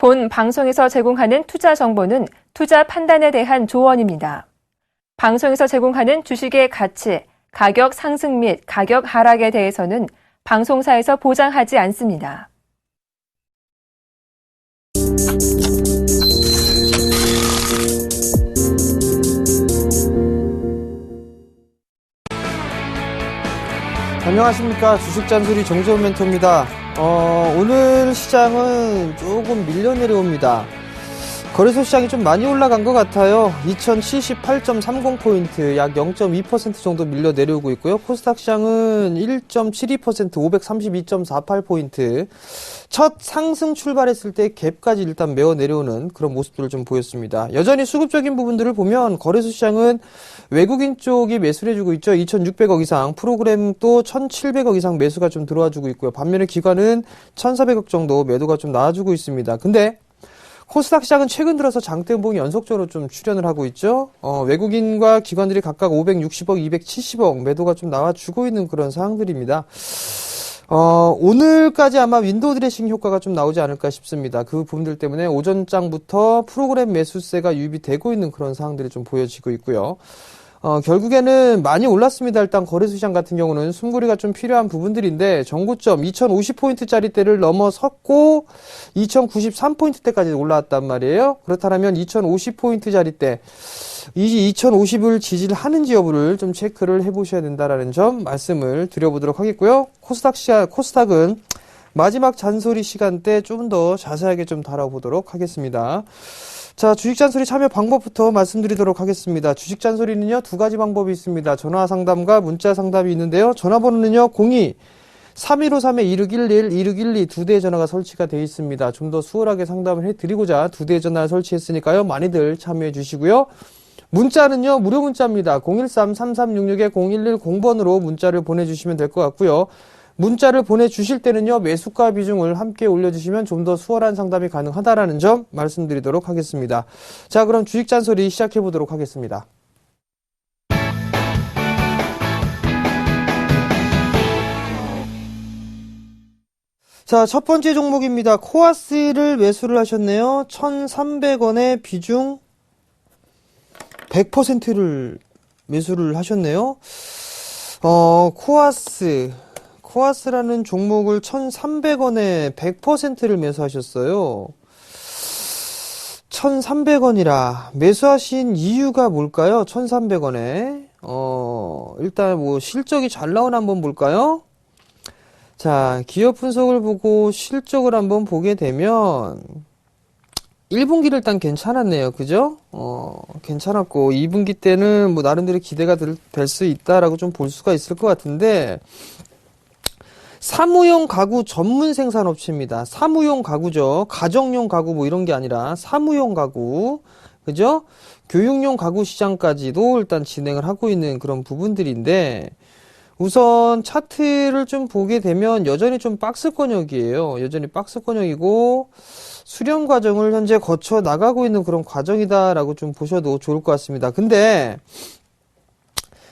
본 방송에서 제공하는 투자 정보는 투자 판단에 대한 조언입니다. 방송에서 제공하는 주식의 가치, 가격 상승 및 가격 하락에 대해서는 방송사에서 보장하지 않습니다. 안녕하십니까. 주식잔소리 정재훈 멘토입니다. 오늘 시장은 조금 밀려 내려옵니다. 거래소 시장이 좀 많이 올라간 것 같아요. 2078.30포인트, 약 0.2% 정도 밀려 내려오고 있고요. 코스닥 시장은 1.72%, 532.48포인트. 첫 상승 출발했을 때 갭까지 일단 메워 내려오는 그런 모습들을 좀 보였습니다. 여전히 수급적인 부분들을 보면 거래소 시장은 외국인 쪽이 매수를 해주고 있죠. 2,600억 이상, 프로그램도 1,700억 이상 매수가 좀 들어와주고 있고요. 반면에 기관은 1,400억 정도 매도가 좀 나와주고 있습니다. 근데 코스닥 시장은 최근 들어서 장대음봉이 연속적으로 좀 출현을 하고 있죠. 외국인과 기관들이 각각 560억, 270억 매도가 좀 나와주고 있는 그런 상황들입니다. 오늘까지 아마 윈도우 드레싱 효과가 좀 나오지 않을까 싶습니다. 그 부분들 때문에 오전장부터 프로그램 매수세가 유입이 되고 있는 그런 상황들이 좀 보여지고 있고요. 결국에는 많이 올랐습니다. 일단 거래소 시장 같은 경우는 숨고리가 좀 필요한 부분들인데 전고점 2050포인트짜리대를 넘어섰고 2093포인트대까지 올라왔단 말이에요. 그렇다면 2050포인트짜리대 이 2050을 지지하는지 여부를 좀 체크를 해보셔야 된다라는 점 말씀을 드려보도록 하겠고요. 코스닥은 마지막 잔소리 시간대 좀 더 자세하게 좀 다뤄보도록 하겠습니다. 자, 주식잔소리 참여 방법부터 말씀드리도록 하겠습니다. 주식잔소리는요, 두 가지 방법이 있습니다. 전화 상담과 문자 상담이 있는데요. 전화번호는요, 02-3153-2611, 2612 두 대의 전화가 설치가 되어 있습니다. 좀 더 수월하게 상담을 해드리고자 두 대의 전화를 설치했으니까요. 많이들 참여해 주시고요. 문자는요, 무료 문자입니다. 013-3366-0110번으로 문자를 보내주시면 될 것 같고요. 문자를 보내주실 때는요, 매수가 비중을 함께 올려주시면 좀 더 수월한 상담이 가능하다라는 점 말씀드리도록 하겠습니다. 자, 그럼 주식잔소리 시작해보도록 하겠습니다. 자, 첫 번째 종목입니다. 코아스를 매수를 하셨네요. 1,300원에 비중 100%를 매수를 하셨네요. 코아스라는 종목을 1,300원에 100%를 매수하셨어요. 1,300원이라 매수하신 이유가 뭘까요? 1,300원에 일단 뭐 실적이 잘 나오나 한번 볼까요? 자, 기업 분석을 보고 실적을 한번 보게 되면 1분기를 일단 괜찮았네요. 그죠? 괜찮았고 2분기 때는 뭐 나름대로 기대가 될 수 있다라고 좀 볼 수가 있을 것 같은데, 사무용 가구 전문 생산업체입니다. 사무용 가구죠. 가정용 가구 뭐 이런 게 아니라 사무용 가구. 그죠? 교육용 가구 시장까지도 일단 진행을 하고 있는 그런 부분들인데, 우선 차트를 좀 보게 되면 여전히 좀 박스권역이에요. 여전히 박스권역이고 수렴 과정을 현재 거쳐 나가고 있는 그런 과정이다라고 좀 보셔도 좋을 것 같습니다. 근데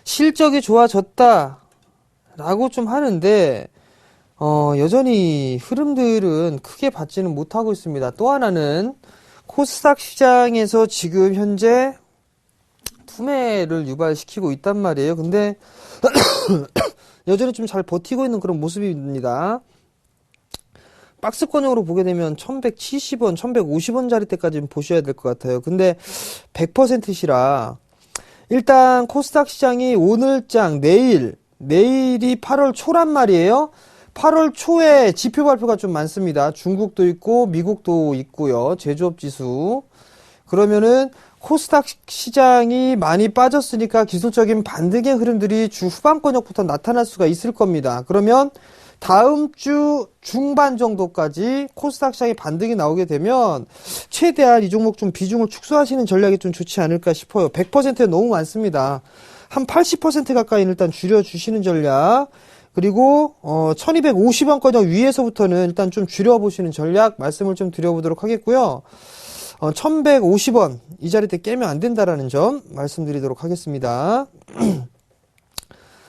실적이 좋아졌다라고 좀 하는데 여전히 흐름들은 크게 받지는 못하고 있습니다. 또 하나는 코스닥 시장에서 지금 현재 투매를 유발시키고 있단 말이에요. 근데 여전히 좀 잘 버티고 있는 그런 모습입니다. 박스권역으로 보게 되면 1170원, 1150원짜리 때까지 보셔야 될 것 같아요. 근데 100%시라 일단 코스닥 시장이 오늘장 내일이 8월 초란 말이에요. 8월 초에 지표 발표가 좀 많습니다. 중국도 있고 미국도 있고요. 제조업 지수. 그러면은 코스닥 시장이 많이 빠졌으니까 기술적인 반등의 흐름들이 주 후반권역부터 나타날 수가 있을 겁니다. 그러면 다음 주 중반 정도까지 코스닥 시장이 반등이 나오게 되면 최대한 이 종목 좀 비중을 축소하시는 전략이 좀 좋지 않을까 싶어요. 100%는 너무 많습니다. 한 80% 가까이는 일단 줄여주시는 전략. 그리고 1250원권역 위에서부터는 일단 좀 줄여보시는 전략 말씀을 좀 드려보도록 하겠고요. 1150원 이 자리 때 깨면 안 된다라는 점 말씀드리도록 하겠습니다.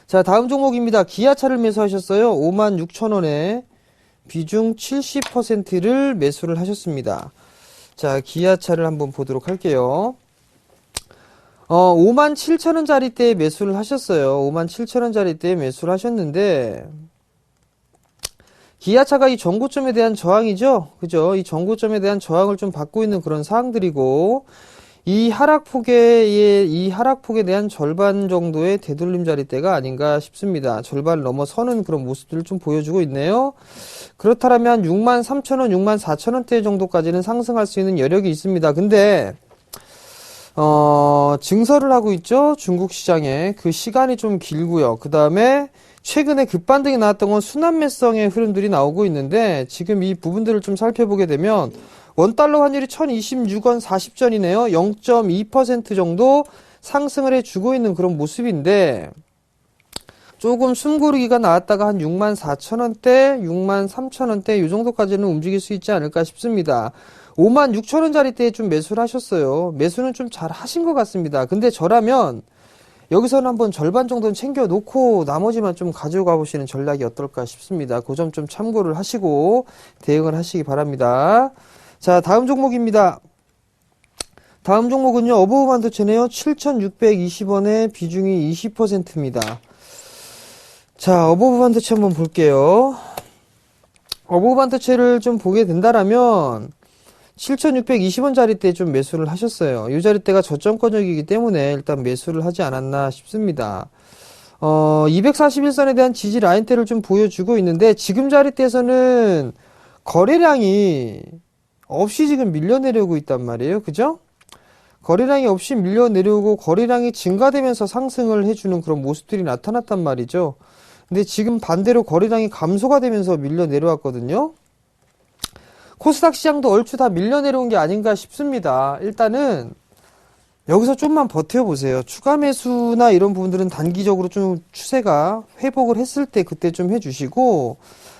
자, 다음 종목입니다. 기아차를 매수하셨어요. 56,000원에 비중 70%를 매수를 하셨습니다. 자, 기아차를 한번 보도록 할게요. 57,000원짜리대에 매수를 하셨어요. 57,000원짜리대에 매수를 하셨는데, 기아차가 이 전고점에 대한 저항이죠? 그죠? 이 전고점에 대한 저항을 좀 받고 있는 그런 사항들이고, 이 하락폭에 대한 절반 정도의 되돌림 자리대가 아닌가 싶습니다. 절반을 넘어서는 그런 모습들을 좀 보여주고 있네요. 그렇다면 63,000원, 64,000원대 정도까지는 상승할 수 있는 여력이 있습니다. 근데, 증설을 하고 있죠? 중국 시장에. 그 시간이 좀 길고요. 그 다음에 최근에 급반등이 나왔던 건 순환매성의 흐름들이 나오고 있는데 지금 이 부분들을 좀 살펴보게 되면 원달러 환율이 1026원 40전이네요. 0.2% 정도 상승을 해주고 있는 그런 모습인데 조금 숨고르기가 나왔다가 한 64,000원대, 63,000원대 이 정도까지는 움직일 수 있지 않을까 싶습니다. 56,000원짜리대에 좀 매수를 하셨어요. 매수는 좀 잘 하신 것 같습니다. 근데 저라면 여기서는 한번 절반 정도는 챙겨 놓고 나머지만 좀 가져가 보시는 전략이 어떨까 싶습니다. 그 점 좀 참고를 하시고 대응을 하시기 바랍니다. 자, 다음 종목입니다. 다음 종목은요, 어버브 반도체네요. 7,620원에 비중이 20%입니다. 자, 어버브 반도체 한번 볼게요. 어버브 반도체를 좀 보게 된다라면 7,620원짜리대 좀 매수를 하셨어요. 이 자리대가 저점권역이기 때문에 일단 매수를 하지 않았나 싶습니다. 241선에 대한 지지 라인대를 좀 보여주고 있는데 지금 자리대에서는 거래량이 없이 지금 밀려내려고 있단 말이에요. 그죠? 거래량이 없이 밀려내려오고 거래량이 증가되면서 상승을 해주는 그런 모습들이 나타났단 말이죠. 근데 지금 반대로 거래량이 감소가 되면서 밀려내려왔거든요. 코스닥 시장도 얼추 다 밀려내려온 게 아닌가 싶습니다. 일단은 여기서 좀만 버텨보세요. 추가 매수나 이런 부분들은 단기적으로 좀 추세가 회복을 했을 때 그때 좀 해주시고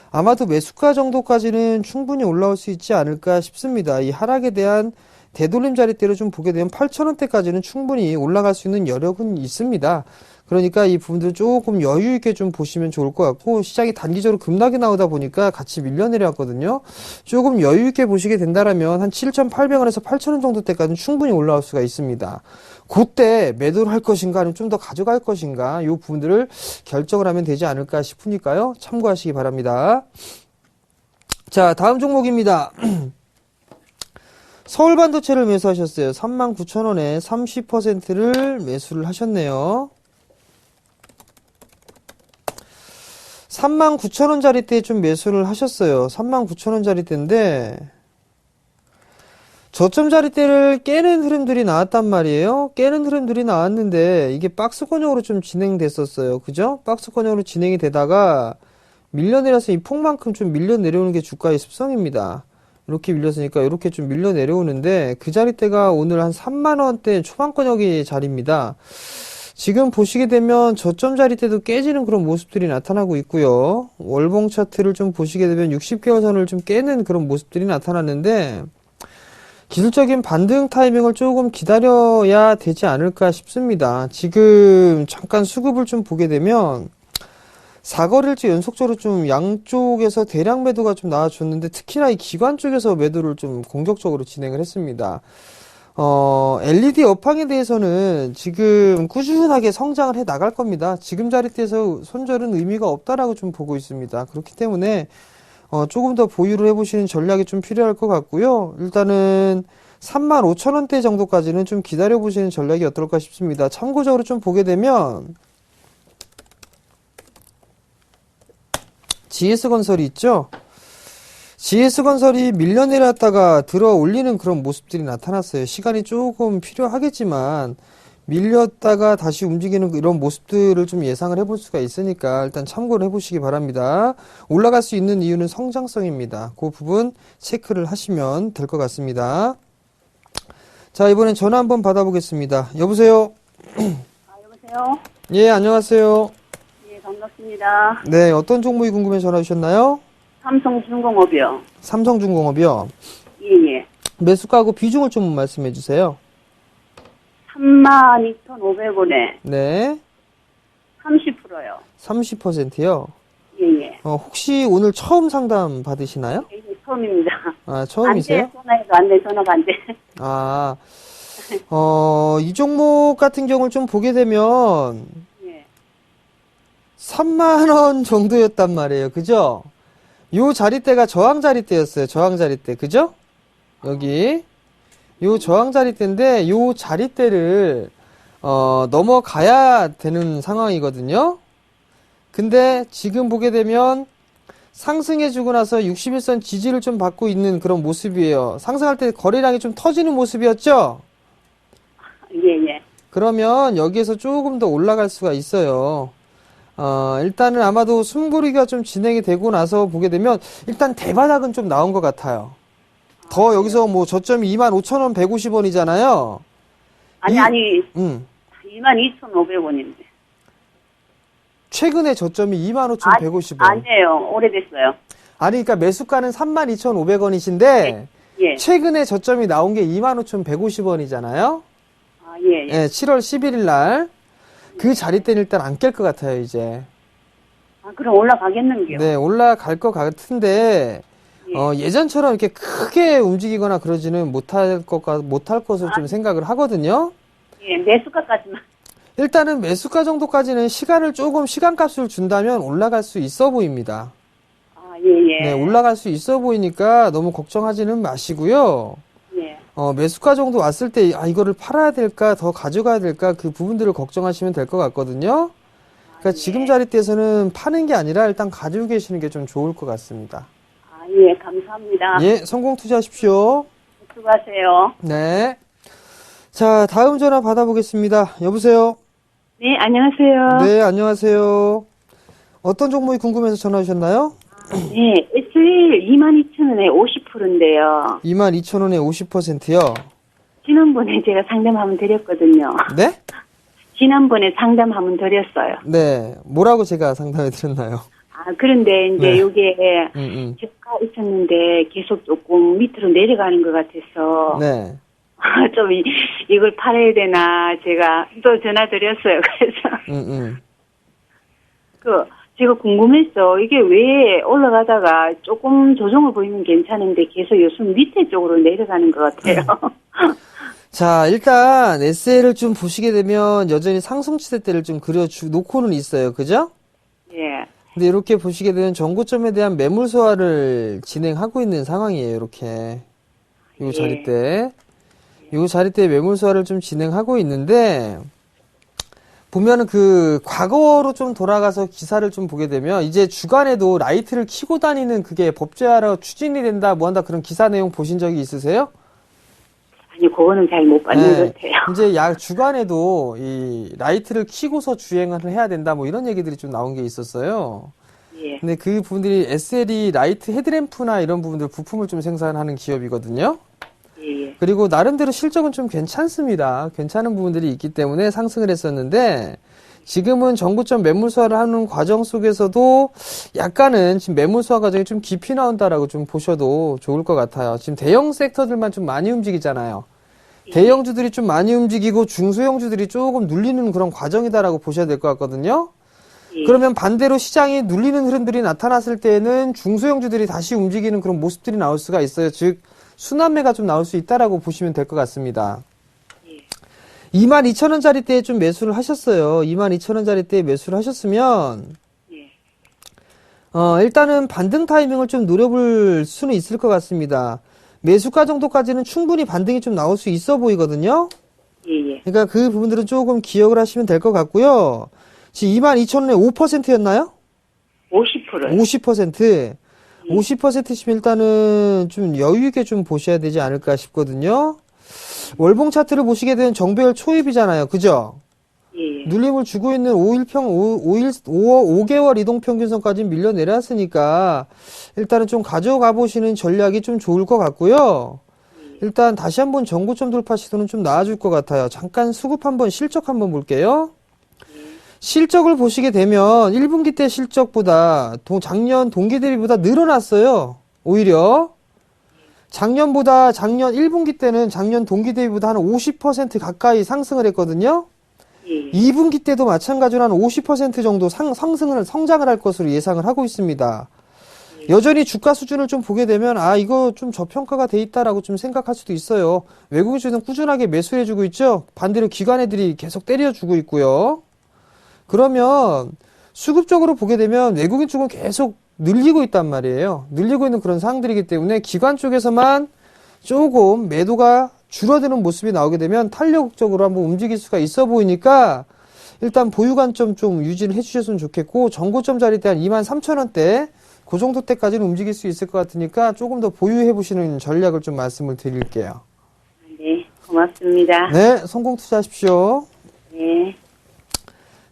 아마도 매수가 정도까지는 충분히 올라올 수 있지 않을까 싶습니다. 이 하락에 대한 되돌림 자리대로 좀 보게 되면 8,000원대까지는 충분히 올라갈 수 있는 여력은 있습니다. 그러니까 이 부분들 조금 여유 있게 좀 보시면 좋을 것 같고 시장이 단기적으로 급락이 나오다 보니까 같이 밀려내려왔거든요. 조금 여유 있게 보시게 된다라면 한 7,800원에서 8,000원 정도 때까지는 충분히 올라올 수가 있습니다. 그때 매도를 할 것인가 아니면 좀 더 가져갈 것인가 이 부분들을 결정을 하면 되지 않을까 싶으니까요. 참고하시기 바랍니다. 자, 다음 종목입니다. 서울반도체를 매수하셨어요. 39,000원에 30%를 매수를 하셨네요. 39,000원짜리대에 좀 매수를 하셨어요. 39,000원짜리대인데 저점짜리대를 깨는 흐름들이 나왔단 말이에요. 깨는 흐름들이 나왔는데 이게 박스권형으로 좀 진행됐었어요. 그죠? 박스권형으로 진행이 되다가 밀려내려서 이 폭만큼 좀 밀려내려오는 게 주가의 습성입니다. 이렇게 밀렸으니까 이렇게 좀 밀려내려오는데 그 자리대가 오늘 한 3만원대 초반권역의 자리입니다. 지금 보시게 되면 저점 자리대도 깨지는 그런 모습들이 나타나고 있고요. 월봉 차트를 좀 보시게 되면 60개월 선을 좀 깨는 그런 모습들이 나타났는데 기술적인 반등 타이밍을 조금 기다려야 되지 않을까 싶습니다. 지금 잠깐 수급을 좀 보게 되면 4거래일째 연속적으로 좀 양쪽에서 대량 매도가 좀 나와줬는데 특히나 이 기관 쪽에서 매도를 좀 공격적으로 진행을 했습니다. LED 업황에 대해서는 지금 꾸준하게 성장을 해 나갈 겁니다. 지금 자리대에서 손절은 의미가 없다라고 좀 보고 있습니다. 그렇기 때문에 조금 더 보유를 해보시는 전략이 좀 필요할 것 같고요. 일단은 35,000원대 정도까지는 좀 기다려보시는 전략이 어떨까 싶습니다. 참고적으로 좀 보게 되면 GS건설이 있죠? GS건설이 밀려내렸다가 들어 올리는 그런 모습들이 나타났어요. 시간이 조금 필요하겠지만 밀렸다가 다시 움직이는 이런 모습들을 좀 예상을 해볼 수가 있으니까 일단 참고를 해보시기 바랍니다. 올라갈 수 있는 이유는 성장성입니다. 그 부분 체크를 하시면 될 것 같습니다. 자, 이번엔 전화 한번 받아보겠습니다. 여보세요? 여보세요? 예, 안녕하세요. 예, 반갑습니다. 네, 어떤 종목이 궁금해 전화 주셨나요? 삼성중공업이요. 삼성중공업이요. 예, 예. 매수가하고 비중을 좀 말씀해 주세요. 32,500원에 네. 30%요. 30%요. 예, 예. 혹시 오늘 처음 상담 받으시나요? 예, 처음입니다. 아, 처음이세요? 안 돼, 전화해도 안 돼, 전화가 안 돼. 아, 이 종목 같은 경우를 좀 보게 되면 예. 3만 원 정도였단 말이에요. 그죠? 요 자리대가 저항 자리대였어요. 저항 자리대. 그죠? 여기. 요 저항 자리대인데 요 자리대를 넘어가야 되는 상황이거든요. 근데 지금 보게 되면 상승해주고 나서 61선 지지를 좀 받고 있는 그런 모습이에요. 상승할 때 거래량이 좀 터지는 모습이었죠? 예, 예. 그러면 여기에서 조금 더 올라갈 수가 있어요. 일단은 아마도 숨고르기가 좀 진행이 되고 나서 보게 되면 일단 대바닥은 좀 나온 것 같아요. 더 여기서 뭐 저점이 25,000원 150원이잖아요. 아니, 22,500원인데. 최근에 저점이 25,150원. 아니에요. 오래됐어요. 아니, 그러니까 매수가는 32,500원이신데, 예. 최근에 저점이 나온 게 25,150원이잖아요. 아, 예, 예. 예, 7월 11일 날. 그 자리대는 일단 안 깰 것 같아요, 이제. 아, 그럼 올라가겠는데요? 네, 올라갈 것 같은데, 예. 예전처럼 이렇게 크게 움직이거나 그러지는 못할 것으로 좀 생각을 하거든요. 예, 매수가까지만. 일단은 매수가 정도까지는 시간값을 준다면 올라갈 수 있어 보입니다. 아, 예, 예. 네, 올라갈 수 있어 보이니까 너무 걱정하지는 마시고요. 예. 매수가 정도 왔을 때, 이거를 팔아야 될까, 더 가져가야 될까, 그 부분들을 걱정하시면 될 것 같거든요. 그러니까 지금 자리대에서는 파는 게 아니라 일단 가지고 계시는 게 좀 좋을 것 같습니다. 아, 예, 감사합니다. 예, 성공 투자하십시오. 수고하세요. 네. 자, 다음 전화 받아보겠습니다. 여보세요? 네, 안녕하세요. 네, 안녕하세요. 어떤 종목이 궁금해서 전화 주셨나요? 네, SL 22,000원에 50%인데요. 22,000원에 50%요. 지난번에 제가 상담 한번 드렸거든요. 네? 지난번에 상담 한번 드렸어요. 네. 뭐라고 제가 상담해 드렸나요? 아, 그런데 이제 네. 요게 저가 있었는데 계속 조금 밑으로 내려가는 것 같아서 네. 좀 이걸 팔아야 되나 제가 또 전화 드렸어요. 그래서 제가 궁금했어. 이게 왜 올라가다가 조금 조정을 보이면 괜찮은데 계속 요즘 밑에 쪽으로 내려가는 것 같아요. 자, 일단 SL을 좀 보시게 되면 여전히 상승추세대를 좀 놓고는 있어요. 그죠? 예. 근데 이렇게 보시게 되면 전고점에 대한 매물 소화를 진행하고 있는 상황이에요. 이렇게. 요 자리대. 요 자리대 매물 소화를 좀 진행하고 있는데, 보면은 과거로 좀 돌아가서 기사를 좀 보게 되면, 이제 주간에도 라이트를 켜고 다니는 그게 법제화로 추진이 된다, 뭐 한다, 그런 기사 내용 보신 적이 있으세요? 아니, 그거는 잘 못 봤는 것 같아요. 이제 주간에도 이 라이트를 켜고서 주행을 해야 된다, 뭐 이런 얘기들이 좀 나온 게 있었어요. 예. 근데 그 부분들이 SL이 라이트 헤드램프나 이런 부분들 부품을 좀 생산하는 기업이거든요. 예. 그리고 나름대로 실적은 좀 괜찮습니다. 괜찮은 부분들이 있기 때문에 상승을 했었는데, 지금은 전고점 매물 소화를 하는 과정 속에서도 약간은 지금 매물 소화 과정이 좀 깊이 나온다라고 좀 보셔도 좋을 것 같아요. 지금 대형 섹터들만 좀 많이 움직이잖아요. 대형주들이 좀 많이 움직이고 중소형주들이 조금 눌리는 그런 과정이다라고 보셔야 될 것 같거든요. 그러면 반대로 시장이 눌리는 흐름들이 나타났을 때에는 중소형주들이 다시 움직이는 그런 모습들이 나올 수가 있어요. 즉 순환매가 좀 나올 수 있다라고 보시면 될 것 같습니다. 22,000원짜리 좀 매수를 하셨어요. 22,000원짜리 매수를 하셨으면 일단은 반등 타이밍을 좀 노려볼 수는 있을 것 같습니다. 매수가 정도까지는 충분히 반등이 좀 나올 수 있어 보이거든요. 예. 그러니까 그 부분들은 조금 기억을 하시면 될 것 같고요. 지금 22,000원에 5%였나요? 50%요. 50%. 50%시면 일단은 좀 여유 있게 좀 보셔야 되지 않을까 싶거든요. 월봉 차트를 보시게 되면 정배열 초입이잖아요. 그죠? 예. 눌림을 주고 있는 5개월 이동평균선까지 밀려 내려왔으니까 일단은 좀 가져가 보시는 전략이 좀 좋을 것 같고요. 일단 다시 한번 전고점 돌파 시도는 좀 나아질 것 같아요. 잠깐 실적 한번 볼게요. 실적을 보시게 되면 1분기 때 실적보다 작년 동기 대비보다 늘어났어요. 오히려 작년 1분기 때는 작년 동기 대비보다 한 50% 가까이 상승을 했거든요. 2분기 때도 마찬가지로 한 50% 정도 성장을 할 것으로 예상을 하고 있습니다. 여전히 주가 수준을 좀 보게 되면 이거 좀 저평가가 돼 있다라고 좀 생각할 수도 있어요. 외국인 주는 꾸준하게 매수해주고 있죠. 반대로 기관애들이 계속 때려주고 있고요. 그러면 수급적으로 보게 되면 외국인 쪽은 계속 늘리고 있단 말이에요. 늘리고 있는 그런 상황들이기 때문에 기관 쪽에서만 조금 매도가 줄어드는 모습이 나오게 되면 탄력적으로 한번 움직일 수가 있어 보이니까 일단 보유 관점 좀 유지를 해주셨으면 좋겠고, 정고점 자리대 한 23,000원대 그 정도 때까지는 움직일 수 있을 것 같으니까 조금 더 보유해 보시는 전략을 좀 말씀을 드릴게요. 네, 고맙습니다. 네, 성공 투자하십시오. 네.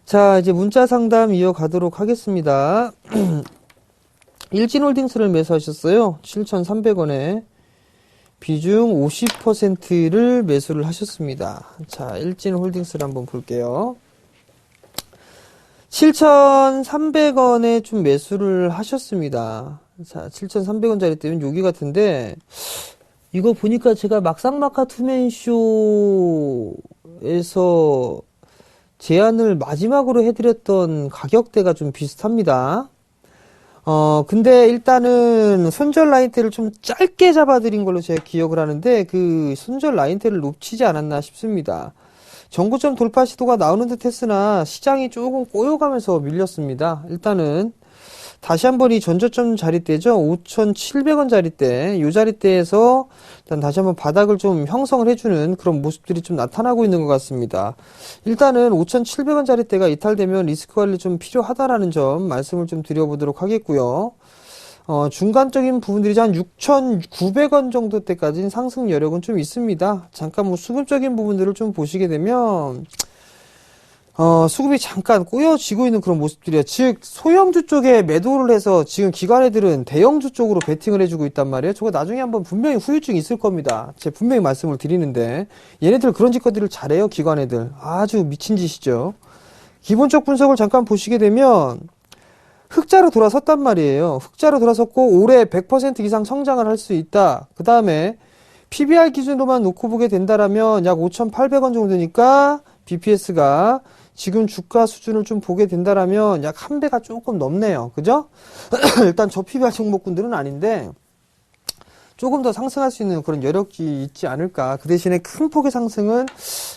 자, 이제 문자 상담 이어가도록 하겠습니다. 일진홀딩스를 매수하셨어요. 7,300원에 비중 50%를 매수를 하셨습니다. 자, 일진홀딩스를 한번 볼게요. 7,300원에 좀 매수를 하셨습니다. 자, 7,300원짜리 때면 여기 같은데, 이거 보니까 제가 막상막하 투맨쇼에서 제안을 마지막으로 해드렸던 가격대가 좀 비슷합니다. 근데 일단은 손절 라인대를 좀 짧게 잡아드린 걸로 제가 기억을 하는데, 그 손절 라인대를 놓치지 않았나 싶습니다. 정고점 돌파 시도가 나오는 듯 했으나 시장이 조금 꼬여가면서 밀렸습니다. 일단은 다시 한번 이 전저점 자리대죠. 5,700원 자리대, 이 자리대에서 일단 다시 한번 바닥을 좀 형성을 해주는 그런 모습들이 좀 나타나고 있는 것 같습니다. 일단은 5,700원 자리대가 이탈되면 리스크 관리 좀 필요하다라는 점 말씀을 좀 드려보도록 하겠고요. 중간적인 부분들이 한 6,900원 정도 때까지는 상승 여력은 좀 있습니다. 잠깐 뭐 수급적인 부분들을 좀 보시게 되면, 수급이 잠깐 꼬여지고 있는 그런 모습들이에요. 즉, 소형주 쪽에 매도를 해서 지금 기관애들은 대형주 쪽으로 베팅을 해주고 있단 말이에요. 저거 나중에 한번 분명히 후유증이 있을 겁니다. 제가 분명히 말씀을 드리는데, 얘네들 그런 짓거리를 잘해요, 기관애들. 아주 미친 짓이죠. 기본적 분석을 잠깐 보시게 되면, 흑자로 돌아섰단 말이에요. 흑자로 돌아섰고 올해 100% 이상 성장을 할 수 있다. 그 다음에 PBR 기준으로만 놓고 보게 된다라면 약 5,800원 정도니까 BPS가 지금 주가 수준을 좀 보게 된다라면 약 한 배가 조금 넘네요. 그죠? 일단 저 PBR 종목군들은 아닌데 조금 더 상승할 수 있는 그런 여력이 있지 않을까. 그 대신에 큰 폭의 상승은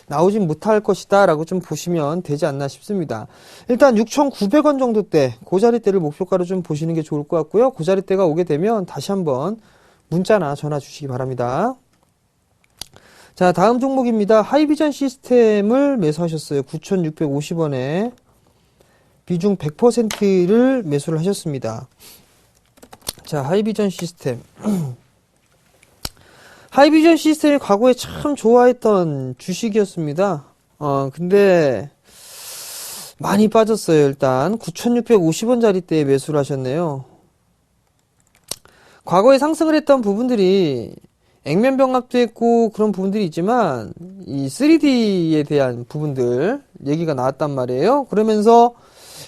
나오진 못할 것이다 라고 좀 보시면 되지 않나 싶습니다. 일단 6,900원 정도 대, 그 자리대를 목표가로 좀 보시는 게 좋을 것 같고요. 그 자리대가 오게 되면 다시 한번 문자나 전화 주시기 바랍니다. 자, 다음 종목입니다. 하이비전 시스템을 매수하셨어요. 9,650원에 비중 100%를 매수를 하셨습니다. 자, 하이비전 시스템. 하이비전 시스템이 과거에 참 좋아했던 주식이었습니다. 근데 많이 빠졌어요. 일단 9,650원짜리대에 매수를 하셨네요. 과거에 상승을 했던 부분들이 액면병합도 했고 그런 부분들이 있지만 이 3D에 대한 부분들 얘기가 나왔단 말이에요. 그러면서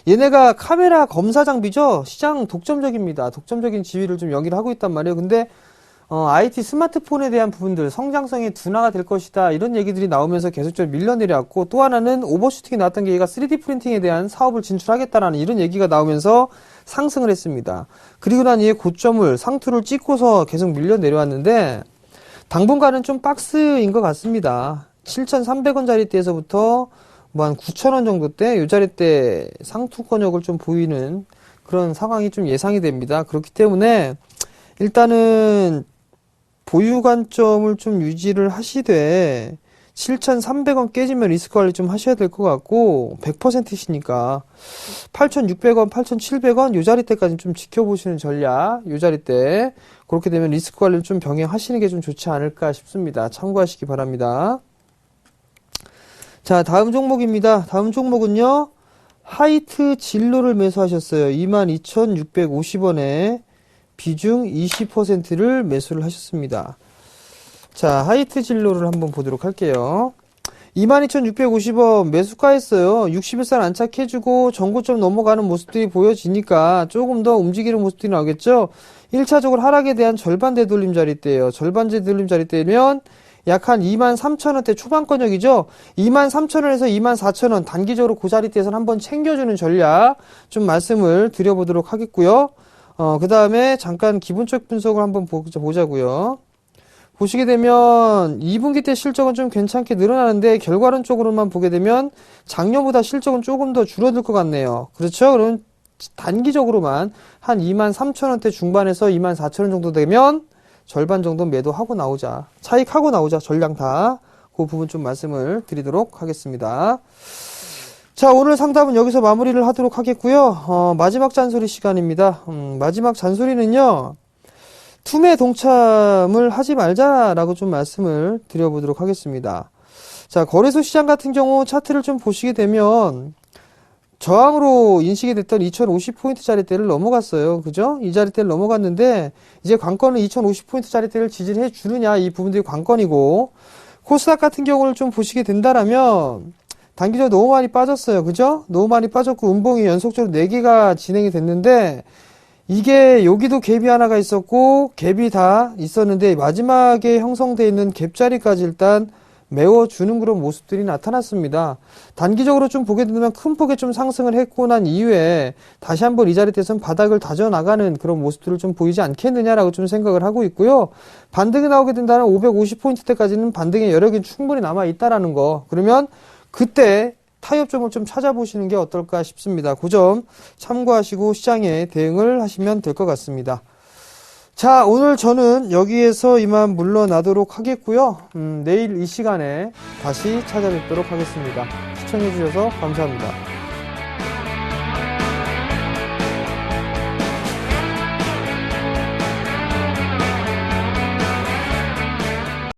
얘네가 카메라 검사 장비죠. 시장 독점적입니다. 독점적인 지위를 좀 영위를 하고 있단 말이에요. 근데 IT 스마트폰에 대한 부분들 성장성이 둔화가 될 것이다 이런 얘기들이 나오면서 계속적으로 밀려내려왔고, 또 하나는 오버슈팅이 나왔던 게 얘가 3D 프린팅에 대한 사업을 진출하겠다라는 이런 얘기가 나오면서 상승을 했습니다. 그리고 난 이에 고점을 상투를 찍고서 계속 밀려내려왔는데 당분간은 좀 박스인 것 같습니다. 7,300원 자리대에서부터 뭐 한 9,000원 정도 대 이 자리대 상투권역을 좀 보이는 그런 상황이 좀 예상이 됩니다. 그렇기 때문에 일단은 보유 관점을 좀 유지를 하시되 7,300원 깨지면 리스크 관리 좀 하셔야 될 것 같고 100%시니까 8,600원, 8,700원 요 자리대까지 좀 지켜보시는 전략, 요 자리대 그렇게 되면 리스크 관리를 좀 병행하시는 게 좀 좋지 않을까 싶습니다. 참고하시기 바랍니다. 자, 다음 종목입니다. 다음 종목은요, 하이트 진로를 매수하셨어요. 22,650원에 비중 20%를 매수를 하셨습니다. 자, 하이트 진로를 한번 보도록 할게요. 22,650원 매수가했어요. 61선 안착해주고 전고점 넘어가는 모습들이 보여지니까 조금 더 움직이는 모습들이 나오겠죠. 1차적으로 하락에 대한 절반 되돌림 자리대예요. 절반 되돌림 자리대면 약 한 23,000원대 초반권역이죠. 23,000원에서 24,000원 단기적으로 그 자리대에서 한번 챙겨주는 전략 좀 말씀을 드려보도록 하겠고요. 그 다음에 잠깐 기본적 분석을 한번 보자고요. 보시게 되면 2분기 때 실적은 좀 괜찮게 늘어나는데 결과론적으로만 보게 되면 작년보다 실적은 조금 더 줄어들 것 같네요. 그렇죠? 그럼 단기적으로만 한 23,000원대 중반에서 24,000원 정도 되면 절반 정도 매도하고 나오자. 차익하고 나오자. 전량 다. 그 부분 좀 말씀을 드리도록 하겠습니다. 자, 오늘 상담은 여기서 마무리를 하도록 하겠고요. 마지막 잔소리 시간입니다. 마지막 잔소리는요. 투매 동참을 하지 말자라고 좀 말씀을 드려보도록 하겠습니다. 자, 거래소 시장 같은 경우 차트를 좀 보시게 되면 저항으로 인식이 됐던 2050포인트 자리대를 넘어갔어요. 그죠? 이 자리대를 넘어갔는데 이제 관건은 2050포인트 자리대를 지지해 주느냐, 이 부분들이 관건이고, 코스닥 같은 경우를 좀 보시게 된다라면 단기적으로 너무 많이 빠졌어요. 그죠? 너무 많이 빠졌고 음봉이 연속적으로 4개가 진행이 됐는데 이게 여기도 갭이 하나가 있었고 갭이 다 있었는데 마지막에 형성되어 있는 갭 자리까지 일단 메워주는 그런 모습들이 나타났습니다. 단기적으로 좀 보게 된다면 큰 폭의 좀 상승을 했고 난 이후에 다시 한번 이 자리에서는 바닥을 다져나가는 그런 모습들을 좀 보이지 않겠느냐라고 좀 생각을 하고 있고요. 반등이 나오게 된다면 550포인트대까지는 반등의 여력이 충분히 남아있다라는 거. 그러면 그때 타협점을 좀 찾아보시는 게 어떨까 싶습니다. 그 점 참고하시고 시장에 대응을 하시면 될 것 같습니다. 자, 오늘 저는 여기에서 이만 물러나도록 하겠고요. 내일 이 시간에 다시 찾아뵙도록 하겠습니다. 시청해주셔서 감사합니다.